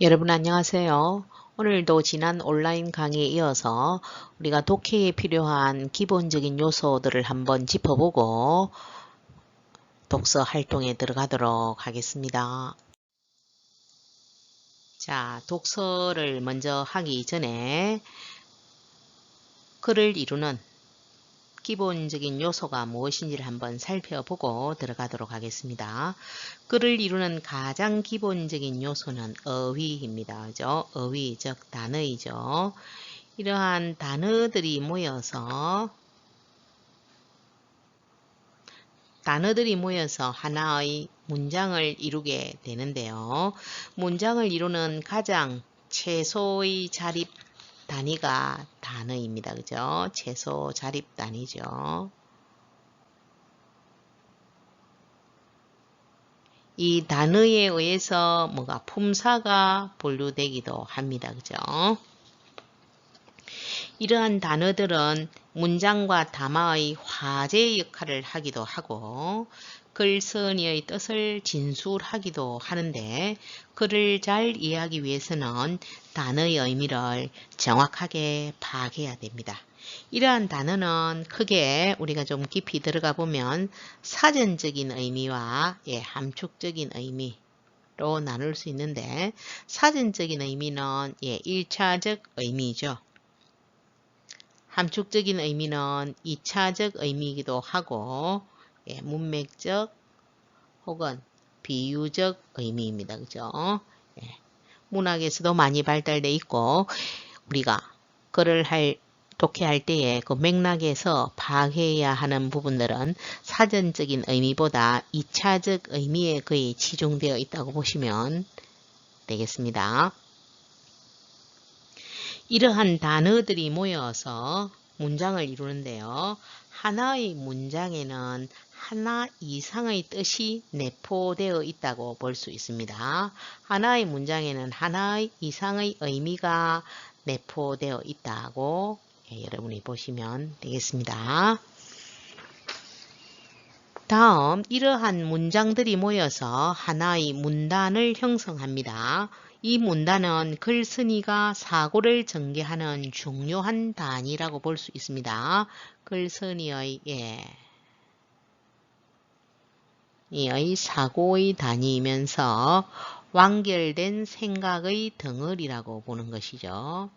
여러분 안녕하세요. 오늘도 지난 온라인 강의에 이어서 우리가 독해에 필요한 기본적인 요소들을 한번 짚어보고 독서 활동에 들어가도록 하겠습니다. 자, 독서를 먼저 하기 전에 글을 이루는 기본적인 요소가 무엇인지를 한번 살펴보고 들어가도록 하겠습니다. 글을 이루는 가장 기본적인 요소는 어휘입니다. 그죠? 어휘, 즉 단어이죠. 이러한 단어들이 모여서 하나의 문장을 이루게 되는데요. 문장을 이루는 가장 최소의 자립 단위가 단어입니다. 그죠? 최소 자립 단위죠. 이 단어에 의해서 품사가 분류되기도 합니다. 그죠? 이러한 단어들은 문장과 담화의 화제 역할을 하기도 하고 글쓴이의 뜻을 진술하기도 하는데 글을 잘 이해하기 위해서는 단어의 의미를 정확하게 파악해야 됩니다. 이러한 단어는 크게 우리가 좀 깊이 들어가 보면 사전적인 의미와 함축적인 의미로 나눌 수 있는데 사전적인 의미는 1차적 의미죠. 함축적인 의미는 2차적 의미이기도 하고 문맥적 혹은 비유적 의미입니다. 그죠? 문학에서도 많이 발달되어 있고 우리가 글을 독해할 때에 그 맥락에서 파악해야 하는 부분들은 사전적인 의미보다 2차적 의미에 거의 치중되어 있다고 보시면 되겠습니다. 이러한 단어들이 모여서 문장을 이루는데요. 하나의 문장에는 하나 이상의 뜻이 내포되어 있다고 볼 수 있습니다. 하나의 문장에는 하나 이상의 의미가 내포되어 있다고 여러분이 보시면 되겠습니다. 다음 이러한 문장들이 모여서 하나의 문단을 형성합니다. 이 문단은 글쓴이가 사고를 전개하는 중요한 단위라고 볼 수 있습니다. 글쓴이의 사고의 단위이면서 완결된 생각의 덩어리라고 보는 것이죠.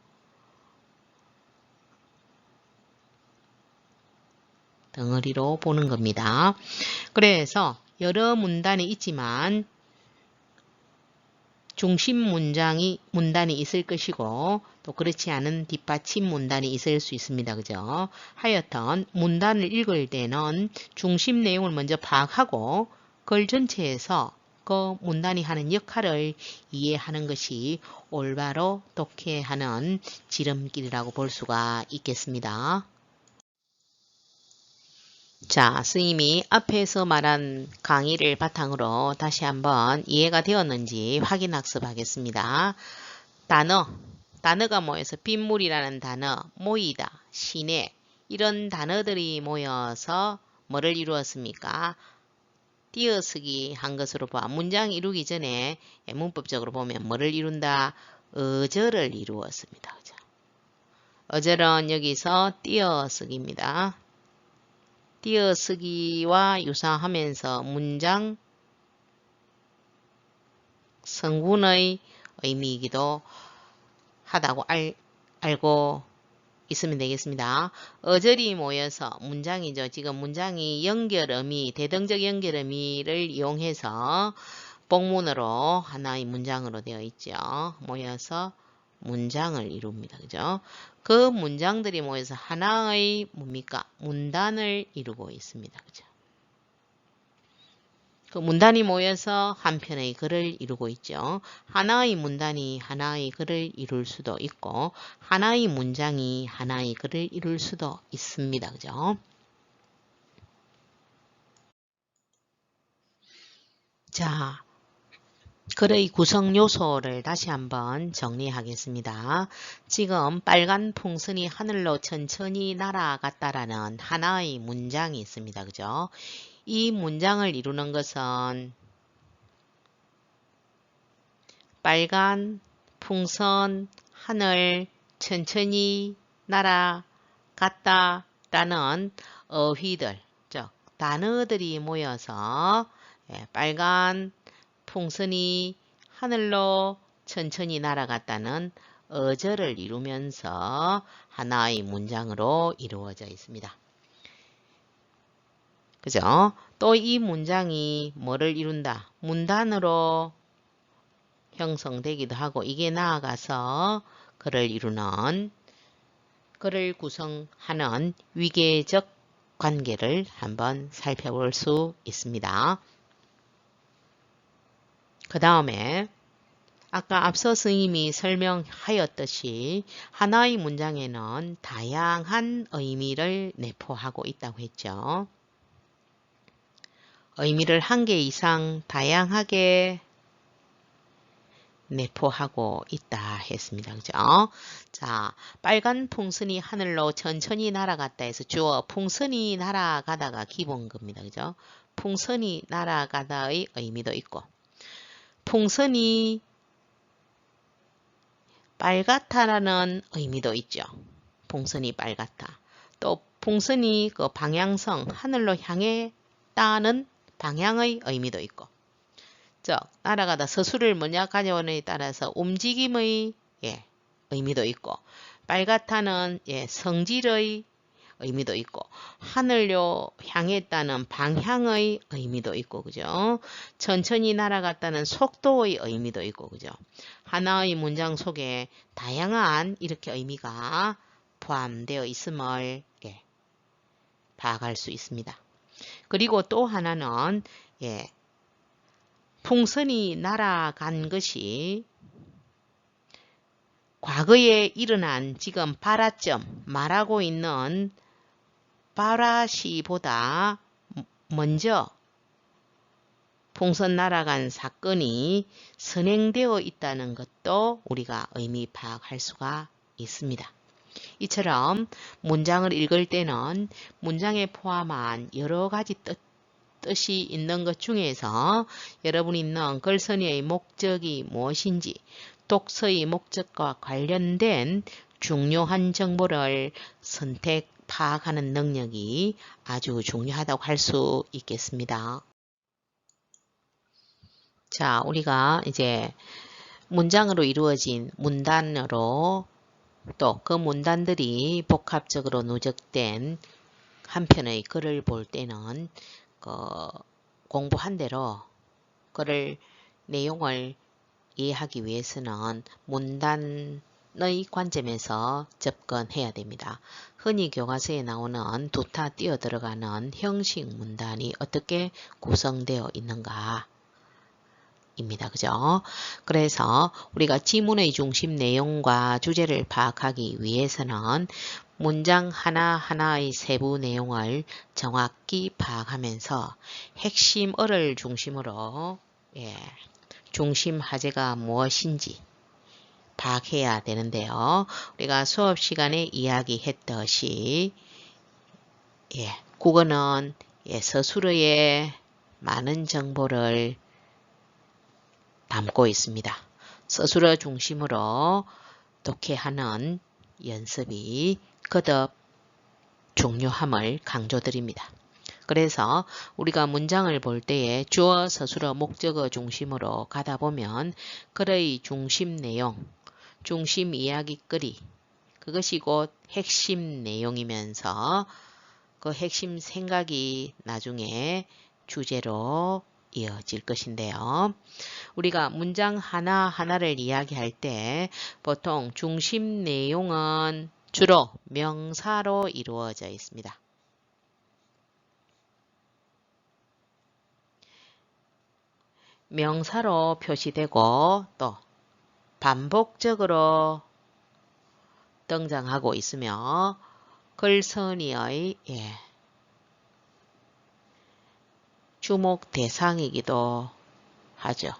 덩어리로 보는 겁니다. 그래서 여러 문단이 있지만 중심 문단이 있을 것이고 또 그렇지 않은 뒷받침 문단이 있을 수 있습니다. 그죠? 하여튼 문단을 읽을 때는 중심 내용을 먼저 파악하고 글 전체에서 그 문단이 하는 역할을 이해하는 것이 올바로 독해하는 지름길이라고 볼 수가 있겠습니다. 자, 선생님이 앞에서 말한 강의를 바탕으로 다시 한번 이해가 되었는지 확인 학습하겠습니다. 단어가 모여서 빗물이라는 단어, 모이다, 시내 이런 단어들이 모여서 뭐를 이루었습니까? 띄어쓰기 한 것으로 봐. 문장 이루기 전에 문법적으로 보면 뭐를 이룬다? 어절을 이루었습니다. 그죠? 어절은 여기서 띄어쓰기입니다. 띄어쓰기와 유사하면서 문장 성분의 의미이기도 하다고 알고 있으면 되겠습니다. 어절이 모여서 문장이죠. 지금 문장이 대등적 연결의미를 이용해서 복문으로 하나의 문장으로 되어 있죠. 모여서 문장을 이룹니다. 그죠? 그 문장들이 모여서 하나의 문단을 이루고 있습니다. 그죠? 그 문단이 모여서 한 편의 글을 이루고 있죠. 하나의 문단이 하나의 글을 이룰 수도 있고 하나의 문장이 하나의 글을 이룰 수도 있습니다. 그죠? 자, 글의 구성 요소를 다시 한번 정리하겠습니다. 지금 빨간 풍선이 하늘로 천천히 날아갔다라는 하나의 문장이 있습니다. 그죠? 이 문장을 이루는 것은 빨간 풍선, 하늘, 천천히 날아갔다 라는 어휘들, 즉 단어들이 모여서 빨간 풍선이 하늘로 천천히 날아갔다는 어절을 이루면서 하나의 문장으로 이루어져 있습니다. 그죠? 또 이 문장이 뭐를 이룬다? 문단으로 형성되기도 하고 이게 나아가서 글을 이루는 글을 구성하는 위계적 관계를 한번 살펴볼 수 있습니다. 그 다음에 아까 앞서 스님이 설명하였듯이 하나의 문장에는 다양한 의미를 내포하고 있다고 했죠. 의미를 한 개 이상 다양하게 내포하고 있다 했습니다. 그죠? 자, 빨간 풍선이 하늘로 천천히 날아갔다 해서 주어 풍선이 날아가다가 기본급입니다. 그죠? 풍선이 날아가다의 의미도 있고 풍선이 빨갛다라는 의미도 있죠. 풍선이 빨갛다. 또 풍선이 그 방향성 하늘로 향했다는 방향의 의미도 있고 즉 날아가다 서술을 뭐냐 가져오느냐에 따라서 움직임의 의미도 있고 빨갛다는 성질의 의미도 있고 하늘로 향했다는 방향의 의미도 있고 그죠? 천천히 날아갔다는 속도의 의미도 있고 그죠? 하나의 문장 속에 다양한 이렇게 의미가 포함되어 있음을 파악할 수 있습니다. 그리고 또 하나는 풍선이 날아간 것이 과거에 일어난 지금 발화점 말하고 있는 발화시보다 먼저 풍선 날아간 사건이 선행되어 있다는 것도 우리가 의미 파악할 수가 있습니다. 이처럼 문장을 읽을 때는 문장에 포함한 여러 가지 뜻이 있는 것 중에서 여러분이 있는 글쓴이의 목적이 무엇인지 독서의 목적과 관련된 중요한 정보를 선택, 파악하는 능력이 아주 중요하다고 할 수 있겠습니다. 자, 우리가 이제 문장으로 이루어진 문단으로 또 그 문단들이 복합적으로 누적된 한 편의 글을 볼 때는 공부한 대로 글을 내용을 이해하기 위해서는 문단의 관점에서 접근해야 됩니다. 흔히 교과서에 나오는 두타 뛰어 들어가는 형식 문단이 어떻게 구성되어 있는가 입니다. 그죠? 그래서 우리가 지문의 중심 내용과 주제를 파악하기 위해서는 문장 하나하나의 세부 내용을 정확히 파악하면서 핵심어를 중심으로 중심 화제가 무엇인지 파악해야 되는데요. 우리가 수업 시간에 이야기했듯이 국어는 서술어의 많은 정보를 담고 있습니다. 서술어 중심으로 독해하는 연습이 거듭 중요함을 강조드립니다. 그래서 우리가 문장을 볼 때에 주어, 서술어, 목적어 중심으로 가다 보면 글의 중심 내용, 중심 이야기거리, 그것이 곧 핵심 내용이면서 그 핵심 생각이 나중에 주제로 이어질 것인데요. 우리가 문장 하나하나를 이야기할 때 보통 중심 내용은 주로 명사로 이루어져 있습니다. 명사로 표시되고 또 반복적으로 등장하고 있으며 글쓴이의 주목 대상이기도 하죠.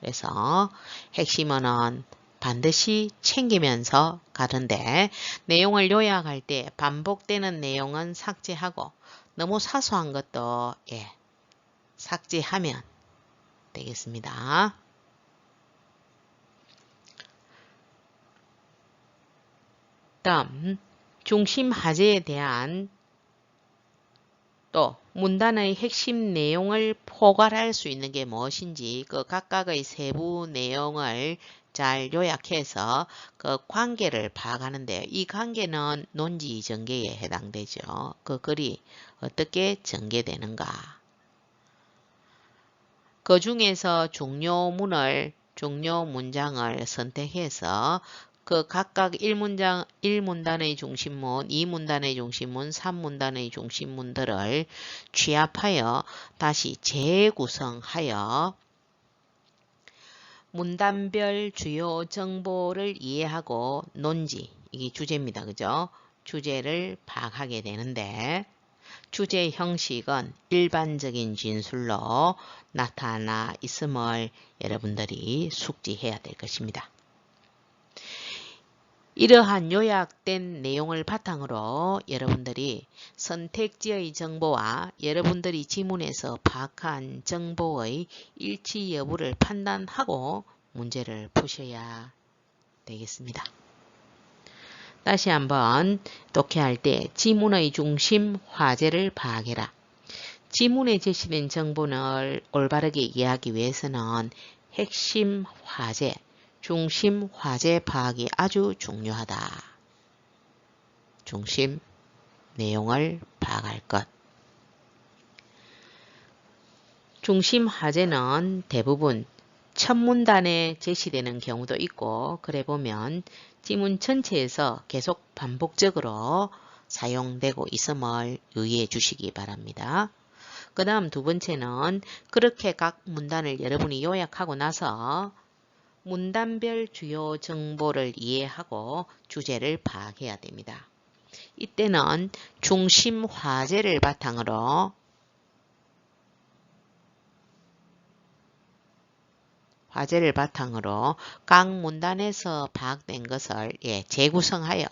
그래서 핵심어는 반드시 챙기면서 가는데 내용을 요약할 때 반복되는 내용은 삭제하고 너무 사소한 것도 삭제하면 되겠습니다. 다음 중심 화제에 대한 또 문단의 핵심 내용을 포괄할 수 있는 게 무엇인지 그 각각의 세부 내용을 잘 요약해서 그 관계를 파악하는데요. 이 관계는 논지 전개에 해당되죠. 그 글이 어떻게 전개되는가. 그 중에서 중요 문장을 선택해서 그 각각 1문단의 중심문, 2문단의 중심문, 3문단의 중심문들을 취합하여 다시 재구성하여 문단별 주요 정보를 이해하고 논지, 이게 주제입니다. 그죠? 주제를 파악하게 되는데 주제 형식은 일반적인 진술로 나타나 있음을 여러분들이 숙지해야 될 것입니다. 이러한 요약된 내용을 바탕으로 여러분들이 선택지의 정보와 여러분들이 지문에서 파악한 정보의 일치 여부를 판단하고 문제를 푸셔야 되겠습니다. 다시 한번 독해할 때 지문의 중심 화제를 파악해라. 지문에 제시된 정보를 올바르게 이해하기 위해서는 핵심 화제, 중심 화제 파악이 아주 중요하다. 중심 내용을 파악할 것. 중심 화제는 대부분 첫 문단에 제시되는 경우도 있고 그래 보면 지문 전체에서 계속 반복적으로 사용되고 있음을 유의해 주시기 바랍니다. 그 다음 두 번째는 그렇게 각 문단을 여러분이 요약하고 나서 문단별 주요 정보를 이해하고 주제를 파악해야 됩니다. 이때는 중심 화제를 바탕으로 각 문단에서 파악된 것을 재구성하여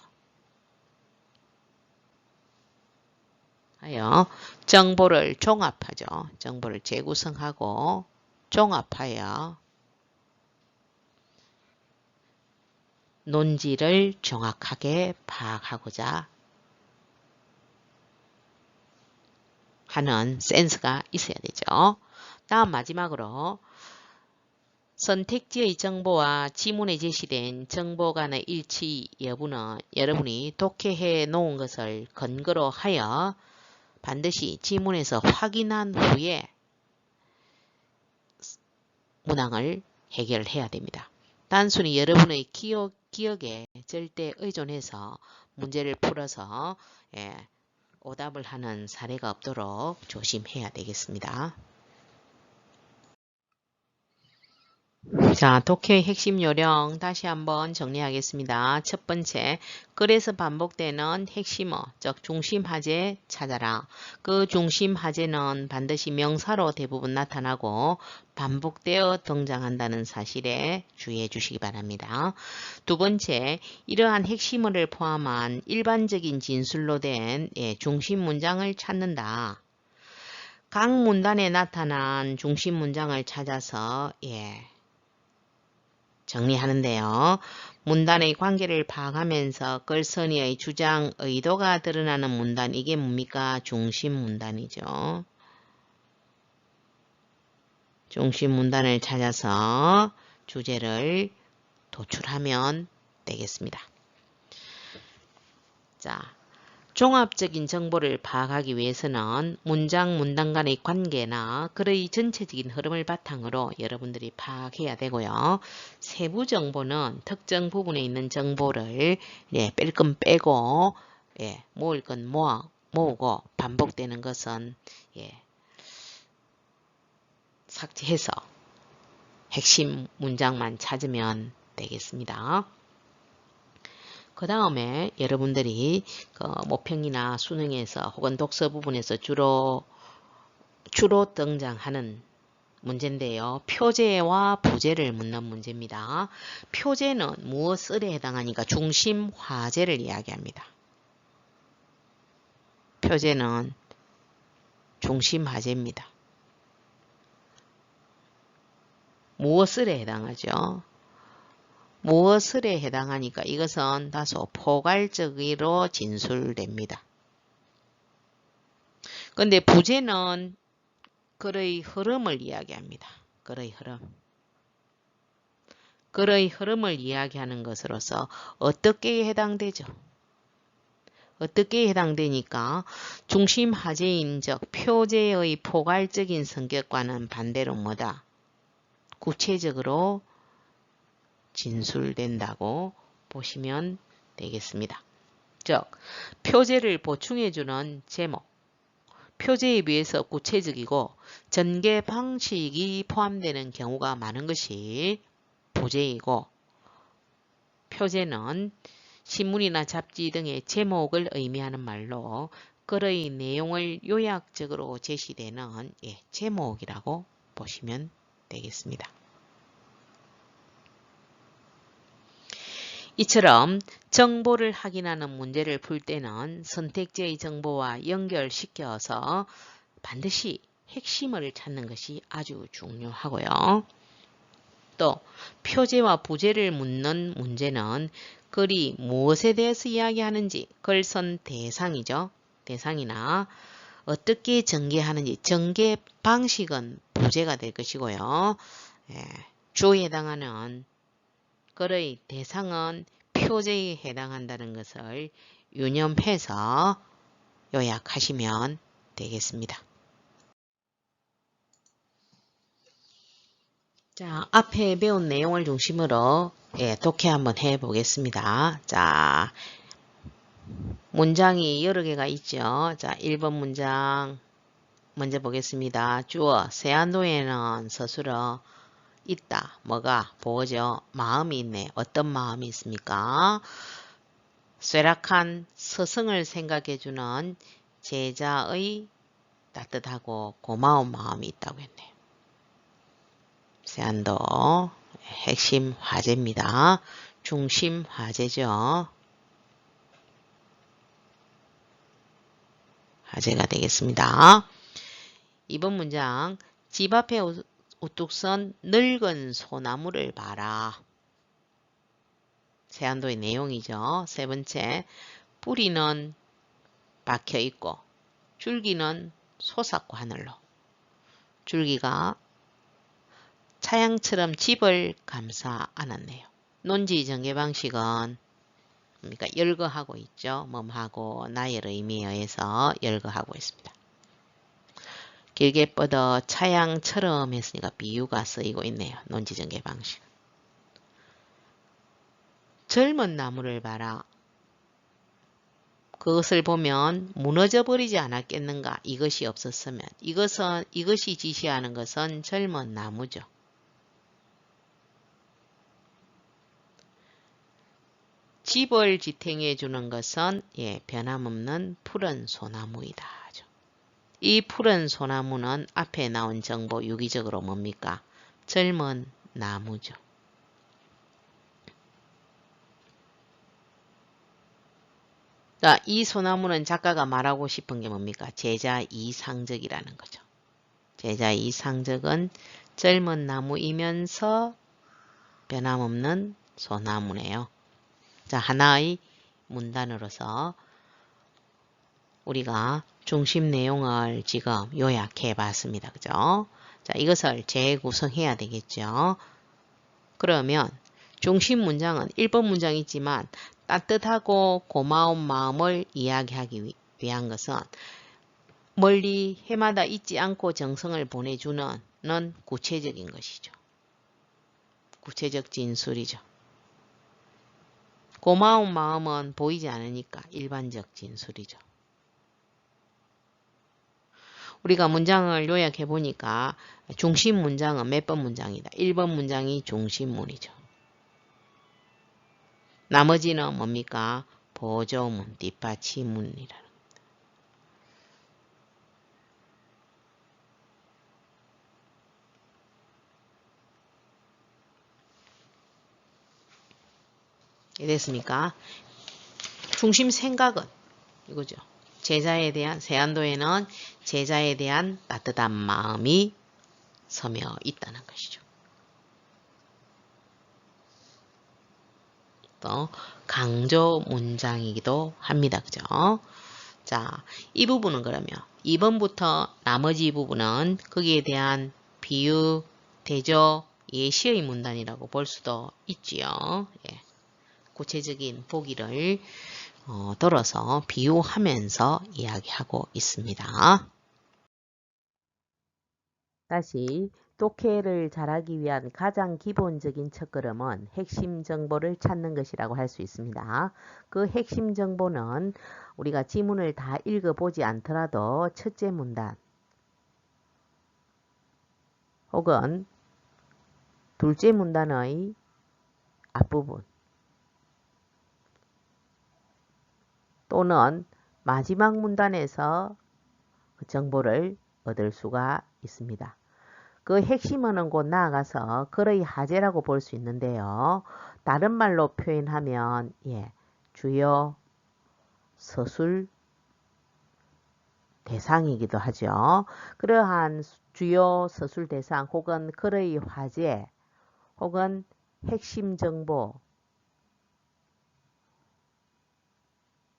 정보를 종합하죠. 정보를 재구성하고 종합하여 논지를 정확하게 파악하고자 하는 센스가 있어야 되죠. 다음 마지막으로 선택지의 정보와 지문에 제시된 정보 간의 일치 여부는 여러분이 독해해 놓은 것을 근거로 하여 반드시 지문에서 확인한 후에 문항을 해결해야 됩니다. 단순히 여러분의 기억에 절대 의존해서 문제를 풀어서 오답을 하는 사례가 없도록 조심해야 되겠습니다. 자, 독해의 핵심 요령 다시 한번 정리하겠습니다. 첫 번째, 글에서 반복되는 핵심어, 즉 중심하제 찾아라. 그 중심하제는 반드시 명사로 대부분 나타나고 반복되어 등장한다는 사실에 주의해 주시기 바랍니다. 두 번째, 이러한 핵심어를 포함한 일반적인 진술로 된 중심 문장을 찾는다. 각 문단에 나타난 중심 문장을 찾아서 정리하는데요. 문단의 관계를 파악하면서 글쓴이의 주장, 의도가 드러나는 문단, 이게 뭡니까? 중심 문단이죠. 중심 문단을 찾아서 주제를 도출하면 되겠습니다. 자, 종합적인 정보를 파악하기 위해서는 문장, 문단 간의 관계나 글의 전체적인 흐름을 바탕으로 여러분들이 파악해야 되고요. 세부 정보는 특정 부분에 있는 정보를 뺄 건 빼고 모을 건 모으고 반복되는 것은 삭제해서 핵심 문장만 찾으면 되겠습니다. 그 다음에 여러분들이 모평이나 수능에서 혹은 독서 부분에서 주로 등장하는 문제인데요. 표제와 부제를 묻는 문제입니다. 표제는 무엇을에 해당하니까 중심 화제를 이야기합니다. 표제는 중심 화제입니다. 무엇을에 해당하죠? 무엇을에 해당하니까 이것은 다소 포괄적으로 진술됩니다. 근데 부제는 글의 흐름을 이야기합니다. 글의 흐름. 글의 흐름을 이야기하는 것으로서 어떻게 해당되죠? 어떻게 해당되니까 중심 하제인 즉 표제의 포괄적인 성격과는 반대로 뭐다? 구체적으로 진술된다고 보시면 되겠습니다. 즉 표제를 보충해주는 제목, 표제에 비해서 구체적이고 전개 방식이 포함되는 경우가 많은 것이 부제이고, 표제는 신문이나 잡지 등의 제목을 의미하는 말로 글의 내용을 요약적으로 제시되는 제목이라고 보시면 되겠습니다. 이처럼 정보를 확인하는 문제를 풀 때는 선택지의 정보와 연결시켜서 반드시 핵심을 찾는 것이 아주 중요하고요. 또 표제와 부제를 묻는 문제는 글이 무엇에 대해서 이야기하는지 글쓴 대상이죠. 대상이나 어떻게 전개하는지 전개 방식은 부제가 될 것이고요. 주에 해당하는 글의 대상은 표제에 해당한다는 것을 유념해서 요약하시면 되겠습니다. 자, 앞에 배운 내용을 중심으로 독해 한번 해보겠습니다. 자, 문장이 여러 개가 있죠. 자, 1번 문장 먼저 보겠습니다. 주어, 세안도에는 스스로 있다. 뭐가? 보죠. 마음이 있네. 어떤 마음이 있습니까? 쇠락한 스승을 생각해주는 제자의 따뜻하고 고마운 마음이 있다고 했네요. 세안도 핵심 화제입니다. 중심 화제죠. 화제가 되겠습니다. 2번 문장 집 앞에 우뚝 선 늙은 소나무를 봐라. 세안도의 내용이죠. 세 번째 뿌리는 박혀있고 줄기는 솟았고 하늘로. 줄기가 차양처럼 집을 감싸 안았네요. 논지 전개 방식은 그러니까 열거하고 있죠. 몸하고 나열 의미에 의해서 열거하고 있습니다. 길게 뻗어 차양처럼 했으니까 비유가 쓰이고 있네요. 논지 전개 방식. 젊은 나무를 봐라. 그것을 보면 무너져 버리지 않았겠는가? 이것이 없었으면. 이것이 지시하는 것은 젊은 나무죠. 집을 지탱해 주는 것은 변함없는 푸른 소나무이다. 이 푸른 소나무는 앞에 나온 정보 유기적으로 뭡니까? 젊은 나무죠. 자, 이 소나무는 작가가 말하고 싶은 게 뭡니까? 제자 이상적이라는 거죠. 제자 이상적은 젊은 나무이면서 변함없는 소나무네요. 자, 하나의 문단으로서 우리가 중심 내용을 지금 요약해 봤습니다. 그죠? 자, 이것을 재구성해야 되겠죠. 그러면 중심 문장은 1번 문장이 있지만 따뜻하고 고마운 마음을 이야기하기 위한 것은 멀리 해마다 잊지 않고 정성을 보내주는 구체적인 것이죠. 구체적 진술이죠. 고마운 마음은 보이지 않으니까 일반적 진술이죠. 우리가 문장을 요약해 보니까 중심 문장은 몇 번 문장이다. 1번 문장이 중심문이죠. 나머지는 뭡니까? 보조문, 뒷받침문이라는 겁니다. 이랬습니까? 중심 생각은 이거죠. 제자에 대한 세안도에는 제자에 대한 따뜻한 마음이 서며 있다는 것이죠. 어떤 강조 문장이기도 합니다. 그죠? 자, 이 부분은 그러면 2번부터 나머지 부분은 거기에 대한 비유, 대조, 예시의 문단이라고 볼 수도 있지요. 예. 구체적인 보기를 들어서 비유하면서 이야기하고 있습니다. 다시 독해를 잘하기 위한 가장 기본적인 첫걸음은 핵심 정보를 찾는 것이라고 할 수 있습니다. 그 핵심 정보는 우리가 지문을 다 읽어보지 않더라도 첫째 문단 혹은 둘째 문단의 앞부분 또는 마지막 문단에서 그 정보를 얻을 수가 있습니다. 그 핵심어는 곧 나아가서 글의 하재라고 볼 수 있는데요. 다른 말로 표현하면 주요 서술 대상이기도 하죠. 그러한 주요 서술 대상 혹은 글의 화제 혹은 핵심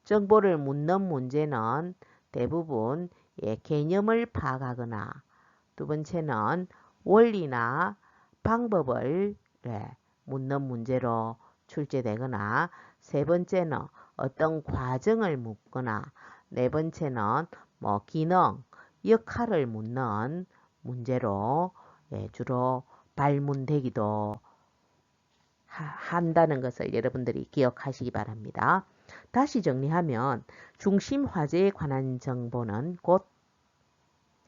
정보를 묻는 문제는 대부분 개념을 파악하거나 두 번째는 원리나 방법을 묻는 문제로 출제되거나 세 번째는 어떤 과정을 묻거나 네 번째는 기능, 역할을 묻는 문제로 주로 발문되기도 한다는 것을 여러분들이 기억하시기 바랍니다. 다시 정리하면 중심 화제에 관한 정보는 곧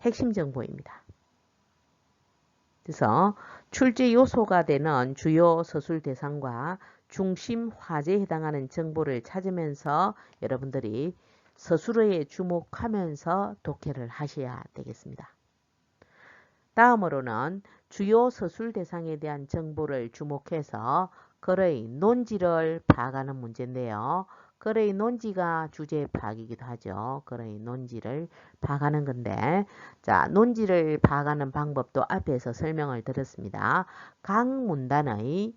핵심 정보입니다. 그래서 출제 요소가 되는 주요 서술 대상과 중심 화제에 해당하는 정보를 찾으면서 여러분들이 서술어에 주목하면서 독해를 하셔야 되겠습니다. 다음으로는 주요 서술 대상에 대한 정보를 주목해서 글의 논지를 파악하는 문제인데요. 글의 논지가 주제 파악이기도 하죠. 글의 논지를 파악하는 건데, 자, 논지를 파악하는 방법도 앞에서 설명을 드렸습니다. 각 문단의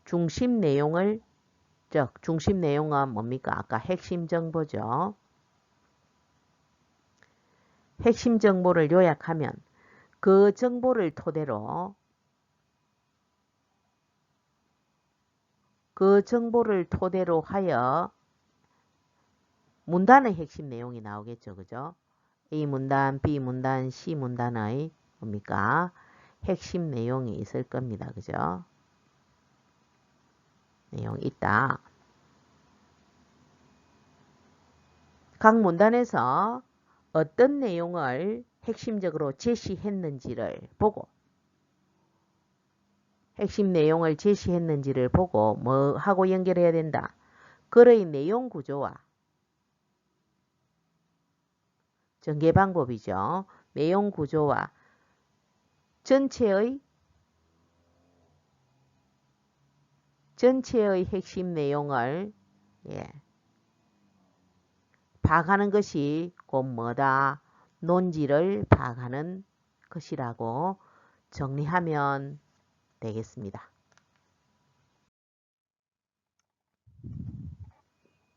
중심 내용은 뭡니까? 아까 핵심 정보죠. 핵심 정보를 요약하면 그 정보를 토대로 하여 문단의 핵심 내용이 나오겠죠. 그죠? A 문단, B 문단, C 문단의 뭡니까? 핵심 내용이 있을 겁니다. 그죠? 내용이 있다. 각 문단에서 어떤 내용을 핵심적으로 제시했는지를 보고 뭐하고 연결해야 된다. 글의 내용 구조와 전개 방법이죠. 내용 구조와 전체의 핵심 내용을 파악하는 것이 곧 뭐다? 논지를 파악하는 것이라고 정리하면 되겠습니다.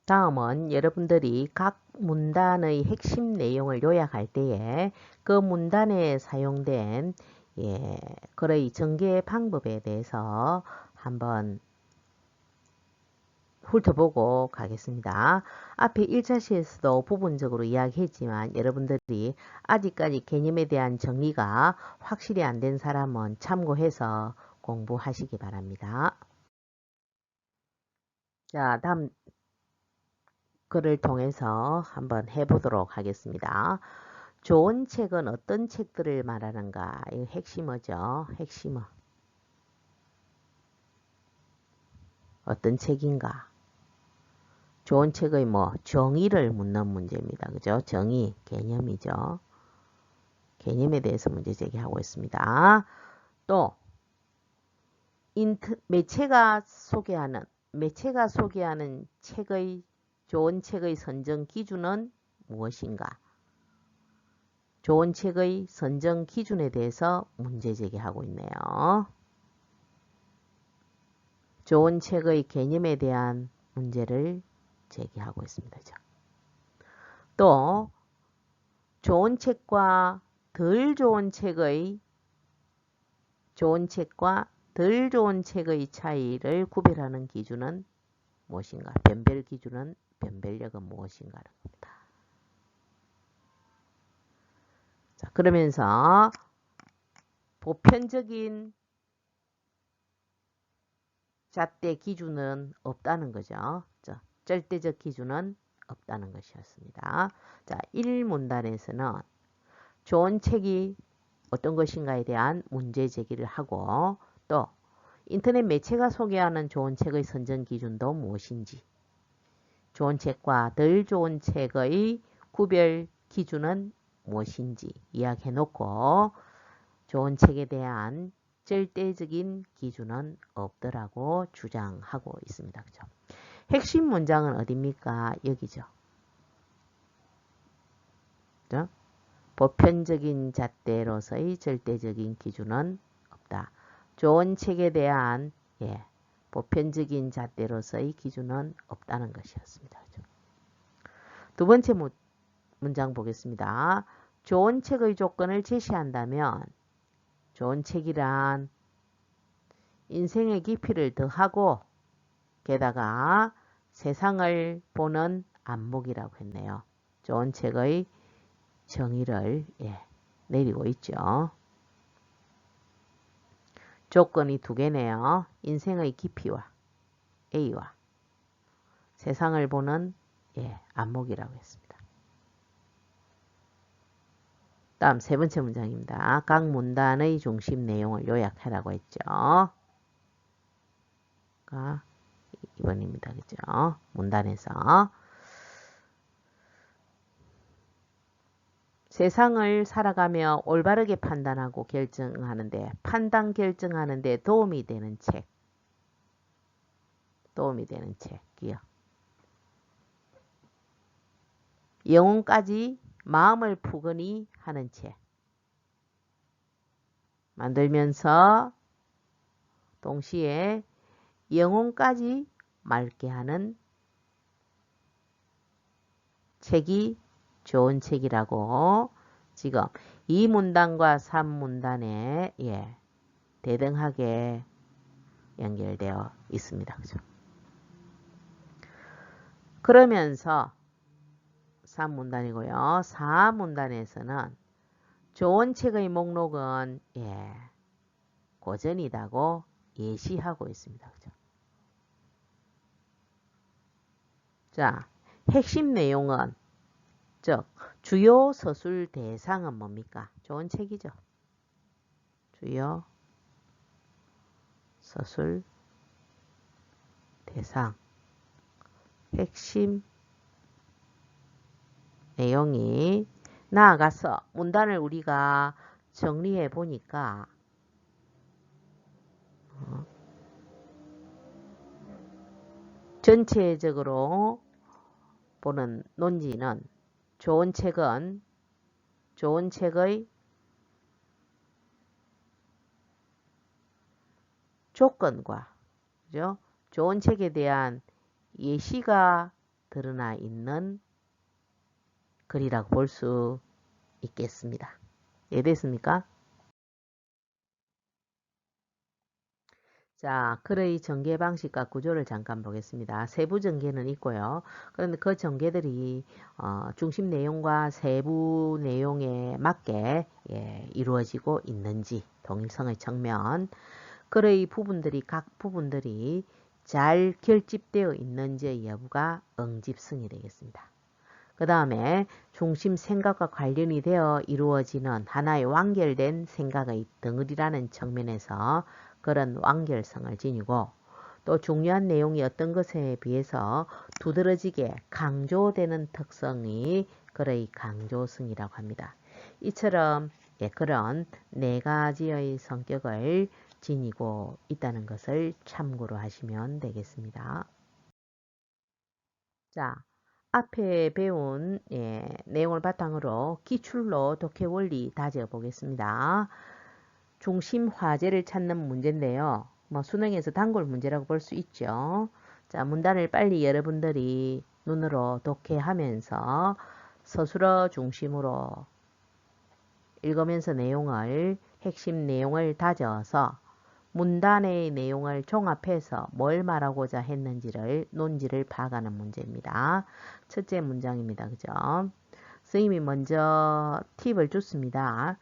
다음은 여러분들이 각 문단의 핵심 내용을 요약할 때에 그 문단에 사용된 글의 전개 방법에 대해서 한번 훑어보고 가겠습니다. 앞에 1차 시에서도 부분적으로 이야기했지만 여러분들이 아직까지 개념에 대한 정리가 확실히 안 된 사람은 참고해서 공부하시기 바랍니다. 자, 다음 글을 통해서 한번 해보도록 하겠습니다. 좋은 책은 어떤 책들을 말하는가? 이 핵심어죠. 핵심어. 어떤 책인가? 좋은 책의 정의를 묻는 문제입니다. 그죠? 정의, 개념이죠. 개념에 대해서 문제 제기하고 있습니다. 또 매체가 소개하는 좋은 책의 선정 기준은 무엇인가? 좋은 책의 선정 기준에 대해서 문제 제기하고 있네요. 좋은 책의 개념에 대한 문제를 제기하고 있습니다. 또 좋은 책과 덜 좋은 책의 차이를 구별하는 기준은 무엇인가? 변별 기준은 변별력은 무엇인가라는 겁니다. 자, 그러면서 보편적인 잣대 기준은 없다는 거죠. 절대적 기준은 없다는 것이었습니다. 자, 1문단에서는 좋은 책이 어떤 것인가에 대한 문제 제기를 하고 또 인터넷 매체가 소개하는 좋은 책의 선정 기준도 무엇인지 좋은 책과 덜 좋은 책의 구별 기준은 무엇인지 이야기해 놓고 좋은 책에 대한 절대적인 기준은 없더라고 주장하고 있습니다. 그죠? 핵심 문장은 어디입니까? 여기죠. 그죠? 보편적인 잣대로서의 절대적인 기준은 없다. 좋은 책에 대한 보편적인 잣대로서의 기준은 없다는 것이었습니다. 그죠? 두 번째 문장 보겠습니다. 좋은 책의 조건을 제시한다면 좋은 책이란 인생의 깊이를 더하고 게다가 세상을 보는 안목이라고 했네요. 좋은 책의 정의를 내리고 있죠. 조건이 두 개네요. 인생의 깊이와 A와 세상을 보는 안목이라고 했습니다. 다음 세 번째 문장입니다. 각 문단의 중심 내용을 요약하라고 했죠. 2번입니다. 그죠? 문단에서 세상을 살아가며 올바르게 판단하고 결정하는데 판단 결정하는데 도움이 되는 책이요. 영혼까지 마음을 푸근히 하는 책. 만들면서 동시에 영혼까지 맑게 하는 책이 좋은 책이라고 지금 2문단과 3문단에 대등하게 연결되어 있습니다. 그죠? 그러면서 3문단이고요. 4문단에서는 좋은 책의 목록은 고전이다고 예시하고 있습니다. 그죠? 자, 핵심 내용은 즉 주요 서술 대상은 뭡니까? 좋은 책이죠. 주요 서술 대상 핵심 내용이 나아가서 문단을 우리가 정리해 보니까 전체적으로 보는 논지는 좋은 책은 좋은 책의 조건과 그죠? 좋은 책에 대한 예시가 드러나 있는 글이라고 볼 수 있겠습니다. 이해됐습니까? 자, 글의 전개 방식과 구조를 잠깐 보겠습니다. 세부 전개는 있고요. 그런데 그 전개들이 중심 내용과 세부 내용에 맞게 이루어지고 있는지 동일성의 측면, 글의 부분들이 각 부분들이 잘 결집되어 있는지의 여부가 응집성이 되겠습니다. 그 다음에 중심 생각과 관련이 되어 이루어지는 하나의 완결된 생각의 덩어리라는 측면에서 그런 완결성을 지니고 또 중요한 내용이 어떤 것에 비해서 두드러지게 강조되는 특성이 글의 강조성이라고 합니다. 이처럼 그런 네 가지의 성격을 지니고 있다는 것을 참고로 하시면 되겠습니다. 자, 앞에 배운 내용을 바탕으로 기출로 독해 원리 다져 보겠습니다. 중심 화제를 찾는 문제인데요. 뭐 수능에서 단골 문제라고 볼 수 있죠. 자, 문단을 빨리 여러분들이 눈으로 독해하면서 서술어 중심으로 읽으면서 핵심 내용을 다져서 문단의 내용을 종합해서 뭘 말하고자 했는지를 논지를 파악하는 문제입니다. 첫째 문장입니다. 그죠? 선생님이 먼저 팁을 줬습니다.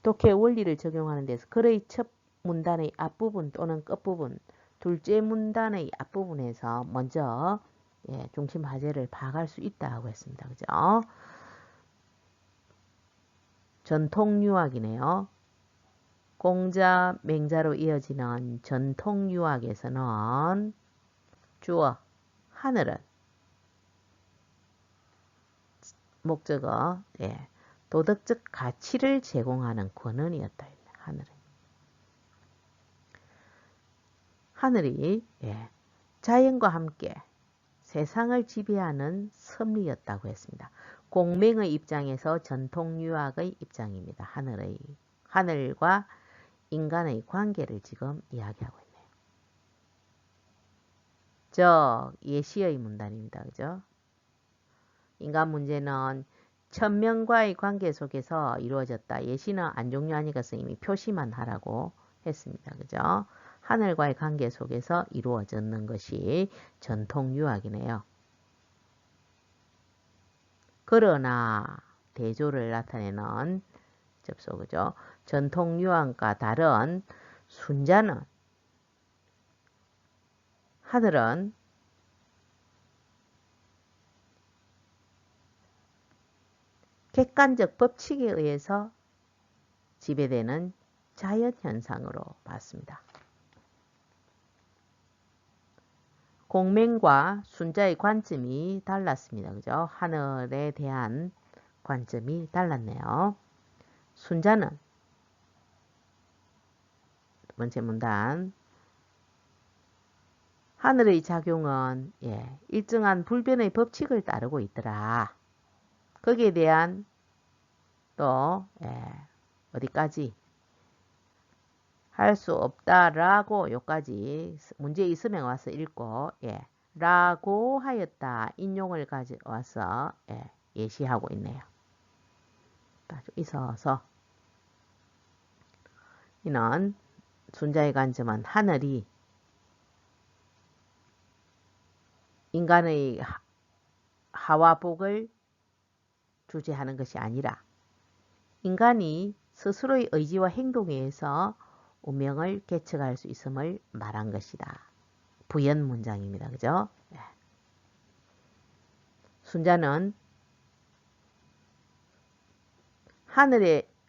독해 원리를 적용하는 데서 글의 첫 문단의 앞부분 또는 끝부분, 둘째 문단의 앞부분에서 먼저 중심 화제를 파악할 수 있다고 했습니다. 그죠? 전통유학이네요. 공자, 맹자로 이어지는 전통유학에서는 주어, 하늘은 목적어, 도덕적 가치를 제공하는 권한이었다. 하늘이 자연과 함께 세상을 지배하는 섭리였다고 했습니다. 공맹의 입장에서 전통유학의 입장입니다. 하늘과 인간의 관계를 지금 이야기하고 있네요. 예시의 문단입니다. 그죠? 인간 문제는 천명과의 관계 속에서 이루어졌다. 예시는 안 종료하니까 선생님이 표시만 하라고 했습니다. 그죠? 하늘과의 관계 속에서 이루어졌는 것이 전통유학이네요. 그러나 대조를 나타내는 접속어죠. 전통유학과 다른 순자는 하늘은 객관적 법칙에 의해서 지배되는 자연현상으로 봤습니다. 공맹과 순자의 관점이 달랐습니다. 그죠? 하늘에 대한 관점이 달랐네요. 순자는 두 번째 문단 하늘의 작용은 일정한 불변의 법칙을 따르고 있더라. 거기에 대한 또 어디까지 할 수 없다라고 여기까지 문제 있으면 와서 읽고 라고 하였다 인용을 가져와서 예시하고 있네요. 좀 있어서 이는 순자의 관점은 하늘이 인간의 하와 복을 주재하는 것이 아니라 인간이 스스로의 의지와 행동에 의해서 운명을 개척할 수 있음을 말한 것이다. 부연 문장입니다. 그죠? 순자는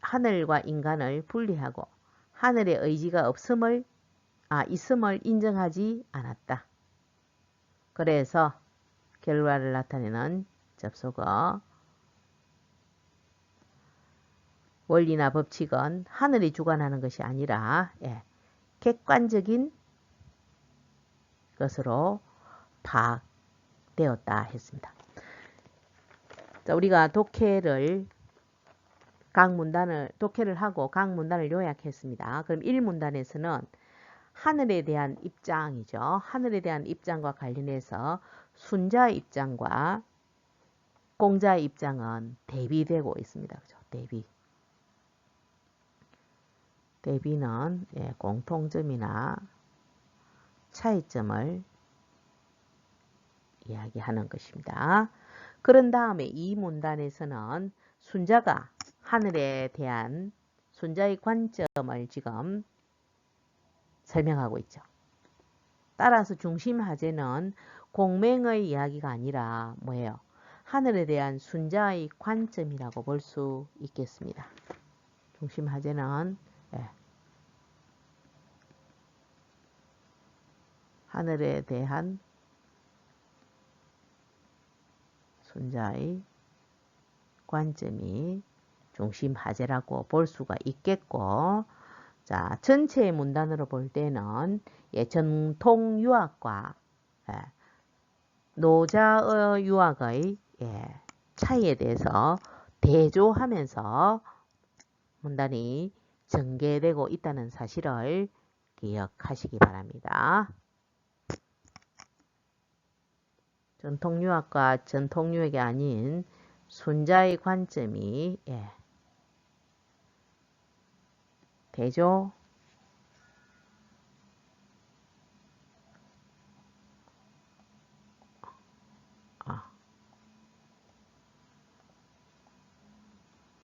하늘과 인간을 분리하고 하늘의 의지가 있음을 인정하지 않았다. 그래서 결과를 나타내는 접속어 원리나 법칙은 하늘이 주관하는 것이 아니라 객관적인 것으로 파악되었다 했습니다. 자, 우리가 독해를 하고 각 문단을 요약했습니다. 그럼 1문단에서는 하늘에 대한 입장이죠. 하늘에 대한 입장과 관련해서 순자의 입장과 공자의 입장은 대비되고 있습니다. 그죠? 대비는 공통점이나 차이점을 이야기하는 것입니다. 그런 다음에 이 문단에서는 순자가 하늘에 대한 순자의 관점을 지금 설명하고 있죠. 따라서 중심 화제는 공맹의 이야기가 아니라 뭐예요? 하늘에 대한 순자의 관점이라고 볼 수 있겠습니다. 중심 화제는 하늘에 대한 순자의 관점이 중심 화제라고 볼 수가 있겠고, 자, 전체의 문단으로 볼 때는 전통유학과 노자유학의 차이에 대해서 대조하면서 문단이 전개되고 있다는 사실을 기억하시기 바랍니다. 전통유학과 전통유학이 아닌 순자의 관점이 대조